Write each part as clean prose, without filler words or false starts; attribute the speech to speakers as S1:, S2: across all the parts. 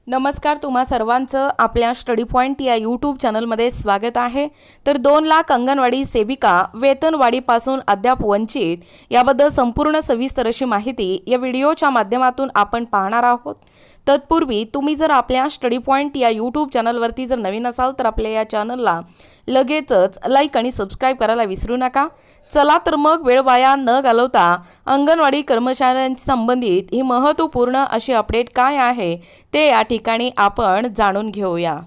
S1: नमस्कार, तुम्हा सर्वांचं आपल्या स्टडी पॉइंट या यूट्यूब चॅनलमध्ये स्वागत आहे। तर 2 लाख अंगणवाडी सेविका वेतनवाढीपासून अद्याप वंचित याबद्दल संपूर्ण सविस्तर अशी माहिती या व्हिडिओच्या माध्यमातून आपण पाहणार आहोत। तत्पूर्वी तुम्ही जर आपल्या स्टडी पॉइंट या यूट्यूब चॅनलवरती जर नवीन असाल तर आपल्या या चॅनलला लगेचच लाईक आणि सबस्क्राइब करायला विसरू नका। चला तर मग वेळ वाया न घालवता अंगणवाडी कर्मचाऱ्यांशी संबंधित ही महत्त्वपूर्ण अशी अपडेट काय आहे ते या ठिकाणी आपण जाणून घेऊया।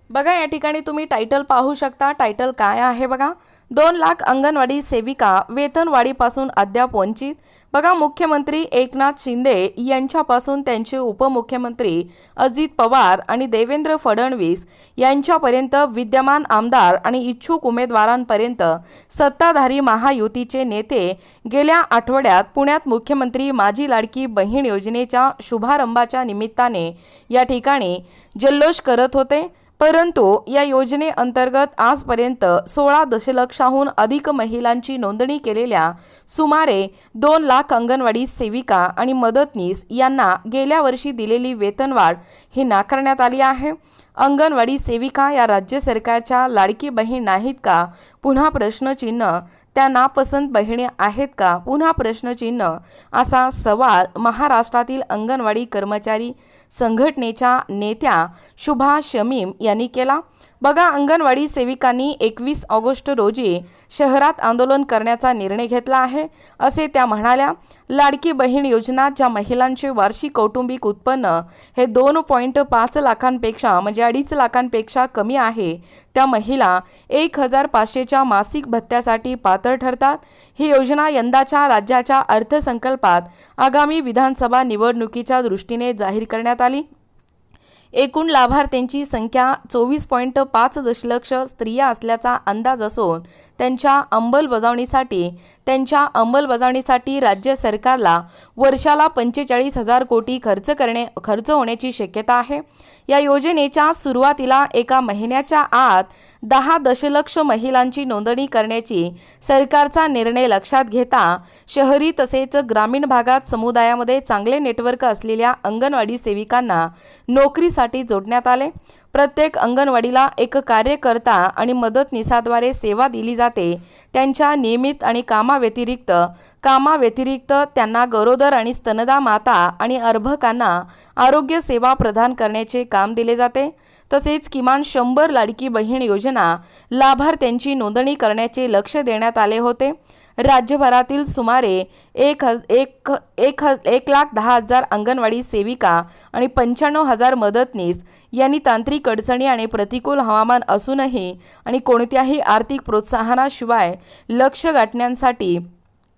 S1: बघा, या ठिकाणी तुम्ही टायटल पाहू शकता। टायटल काय आहे बघा, 2 लाख अंगणवाडी सेविका वेतनवाढीपासून अद्याप वंचित। बघा, मुख्यमंत्री एकनाथ शिंदे यांच्यापासून त्यांचे उपमुख्यमंत्री अजित पवार आणि देवेंद्र फडणवीस यांच्यापर्यंत विद्यमान आमदार आणि इच्छुक उमेदवारांपर्यंत सत्ताधारी महायुतीचे नेते गेल्या आठवड्यात पुण्यात मुख्यमंत्री माझी लाडकी बहीण योजनेच्या शुभारंभाच्या निमित्ताने या ठिकाणी जल्लोष करत होते। परंतु या योजनेअंतर्गत आजपर्यंत 16 दशलक्षाहून अधिक महिलांची नोंदणी केलेल्या सुमारे 2 लाख अंगणवाडी सेविका आणि मदतनीस यांना गेल्या वर्षी दिलेली वेतनवाढ ही नाकारण्यात आली आहे। अंगणवाडी सेविका या राज्य सरकारच्या लाडकी बहीण नाहीत का? पुन्हा प्रश्नचिन्ह। त्या नापसंत बहिणी आहेत का? पुन्हा प्रश्नचिन्ह। असा सवाल महाराष्ट्रातील अंगणवाडी कर्मचारी संघटनेच्या नेत्या शुभा शमीम यांनी केला। बघा, अंगणवाडी सेविकांनी 21 ऑगस्ट रोजी शहरात आंदोलन करण्याचा निर्णय घेतला आहे असे त्या म्हणाल्या। लाडकी बहीण योजना ज्या महिलांचे वार्षिक कौटुंबिक उत्पन्न हे 2.5 लाखांपेक्षा म्हणजे 2.5 लाखांपेक्षा कमी आहे त्या महिला 1500च्या मासिक भत्त्यासाठी पात्र ठरतात। ही योजना यंदाच्या राज्याच्या अर्थसंकल्पात आगामी विधानसभा निवडणुकीच्या दृष्टीने जाहीर करण्यात आली। एकूण लाभार्थ्यांची संख्या 24.5 दशलक्ष स्त्रिया असल्याचा अंदाज असून त्यांच्या अंमलबजावणीसाठी राज्य सरकारला वर्षाला 45,000 कोटी खर्च होण्याची शक्यता आहे। या योजनेच्या सुरुवातीला एका महिन्याच्या आत 10 दशलक्ष महिलांची नोंदणी करण्याची सरकारचा निर्णय लक्षात घेता शहरी तसेच ग्रामीण भागात समुदायामध्ये चांगले नेटवर्क असलेल्या अंगणवाडी सेविकांना नोकरीसाठी जोडण्यात आले। प्रत्येक अंगणवाडीला एक कार्यकर्ता आणि मदतनीसाद्वारे सेवा दिली जाते। त्यांच्या नियमित आणि कामाव्यतिरिक्त त्यांना गरोदर आणि स्तनदा माता आणि अर्भकांना आरोग्य सेवा प्रदान करण्याचे काम दिले जाते। तसेच किमान 100 लाडकी बहीण योजना लाभार्थ्यांची नोंदणी करण्याचे लक्ष देण्यात आले होते। राज्यभरातील सुमारे 1,10,000 अंगणवाडी सेविका आणि 95,000 मदतनीस यांनी तांत्रिक अडचणी आणि प्रतिकूल हवामान असूनही आणि कोणत्याही आर्थिक प्रोत्साहनाशिवाय लक्ष्य गाठण्यासाठी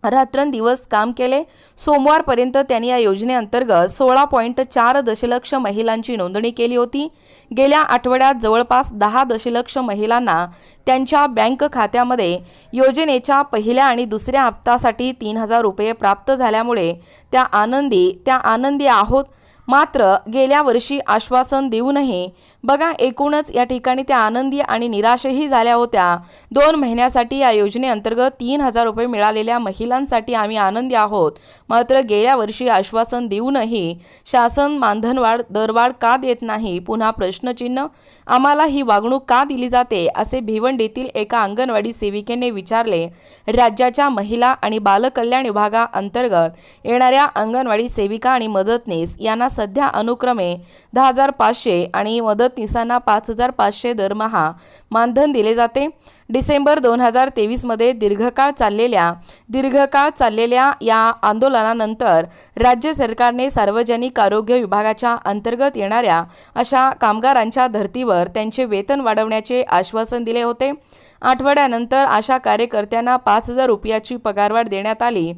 S1: रात्रंदिवस काम केले। सोमवारपर्यंत त्यांनी या योजनेअंतर्गत 16.4 दशलक्ष महिलांची नोंदणी केली होती। गेल्या आठवड्यात जवळपास 10 दशलक्ष महिलांना त्यांच्या बँक खात्यामध्ये योजनेच्या पहिल्या आणि दुसऱ्या हप्त्यासाठी 3,000 रुपये प्राप्त झाल्यामुळे त्या आनंदी आहोत। मात्र गेल्या वर्षी आश्वासन देऊनही बघा, एकूणच या ठिकाणी त्या आनंदी आणि निराशही झाल्या होत्या। 2 महिन्यासाठी या योजनेअंतर्गत 3,000 रुपये मिळालेल्या महिलांसाठी आम्ही आनंदी आहोत। मात्र गेल्या वर्षी आश्वासन देऊनही शासन मानधनवाढ दरवाढ का देत नाही? पुन्हा प्रश्नचिन्ह। आम्हाला ही वागणूक का दिली जाते? असे भिवंडीतील एका अंगणवाडी सेविकेने विचारले। राज्याच्या महिला आणि बालकल्याण विभागाअंतर्गत येणाऱ्या अंगणवाडी सेविका आणि मदतनीस यांना सध्या अनुक्रमे 10,500 आणि मदतनीसांना 5,500 दरमहा मानधन दिले जाते। डिसेंबर 2023 मध्ये दीर्घकाळ चाललेल्या या आंदोलनानंतर राज्य सरकारने सार्वजनिक आरोग्य विभागाच्या अंतर्गत येणाऱ्या अशा कामगारांच्या धर्तीवर त्यांचे वेतन वाढवण्याचे आश्वासन दिले होते। आठवड्यानंतर अशा कार्यकर्त्यांना 5,000 रुपयाची पगारवाढ देण्यात आली।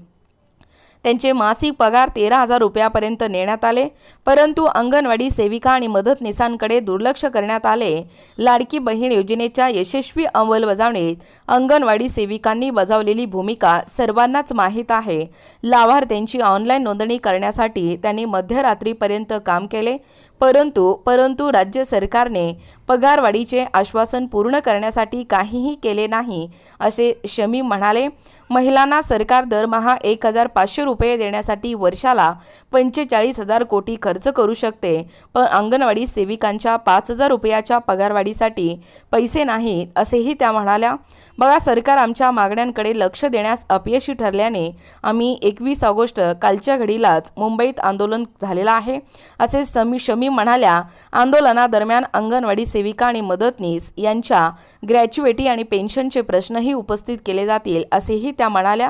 S1: त्यांचे मासिक पगार 13,000 रुपयापर्यंत नेण्यात आले। परंतु अंगणवाडी सेविका आणि मदतनीसांकडे दुर्लक्ष करण्यात आले। लाडकी बहीण योजनेच्या यशस्वी अंमलबजावणीत अंगणवाडी सेविकांनी बजावलेली भूमिका सर्वांनाच माहीत आहे। लाभार्थ्यांची ऑनलाईन नोंदणी करण्यासाठी त्यांनी मध्यरात्रीपर्यंत काम केले। परंतु राज्य सरकारने पगारवाढीचे आश्वासन पूर्ण करण्यासाठी काहीही केले नाही असे शमी म्हणाले। महिलांना सरकार दरमहा 1,500 रुपये देण्यासाठी वर्षाला 45,000 कोटी खर्च करू शकते, पण अंगणवाडी सेविकांच्या 5,000 रुपयाच्या पगारवाढीसाठी पैसे नाहीत, असेही त्या म्हणाल्या. बघा, सरकार आमच्या मागण्यांकडे लक्ष देण्यास अपयशी ठरल्याने आम्ही 21 ऑगस्ट कालच्या घडीलाच मुंबईत आंदोलन झालेलं आहे, असे शमी म्हणाल्या. आंदोलनादरम्यान अंगणवाडी सेविका आणि मदतनीस यांच्या ग्रॅच्युइटी आणि पेन्शनचे प्रश्नही उपस्थित केले जातील, असेही त्या म्हणाल्या.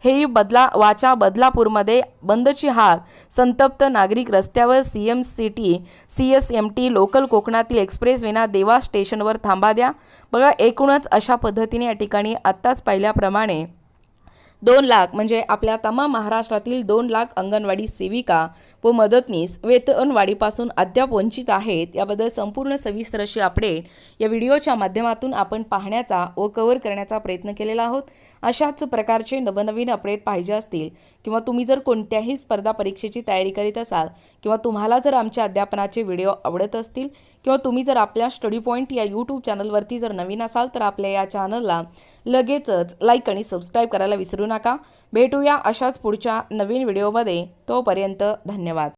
S1: हेही वाचा बदलापूरमध्ये बंदची हाक, संतप्त नागरिक रस्त्यावर CSMT लोकल कोकणातील एक्सप्रेसवेना देवा स्टेशनवर थांबा द्या. बघा, एकूणच अशा पद्धतीने या ठिकाणी आत्ताच पाहिल्याप्रमाणे 2 लाख म्हणजे आपल्या तमाम महाराष्ट्रातील 2 लाख अंगणवाडी सेविका व मदतनीस वेतनवाढीपासून अद्याप वंचित आहेत. याबद्दल संपूर्ण सविस्तर अशी अपडेट या व्हिडिओच्या माध्यमातून आपण पाहण्याचा व कव्हर करण्याचा प्रयत्न केलेला आहोत. अशाच प्रकारचे नवनवीन अपडेट पाहिजे असतील किंवा तुम्ही जर कोणत्याही स्पर्धा परीक्षेची तयारी करीत असाल किंवा तुम्हाला जर आमच्या अध्यापनाचे व्हिडिओ आवडत असतील किंवा तुम्ही जर आपल्या स्टडी पॉईंट या यूट्यूब चॅनलवरती जर नवीन असाल तर आपल्या या चॅनलला लगेचच लाईक आणि सबस्क्राईब करायला विसरू नका. भेटूया अशाच पुढच्या नवीन व्हिडिओमध्ये. तोपर्यंत धन्यवाद.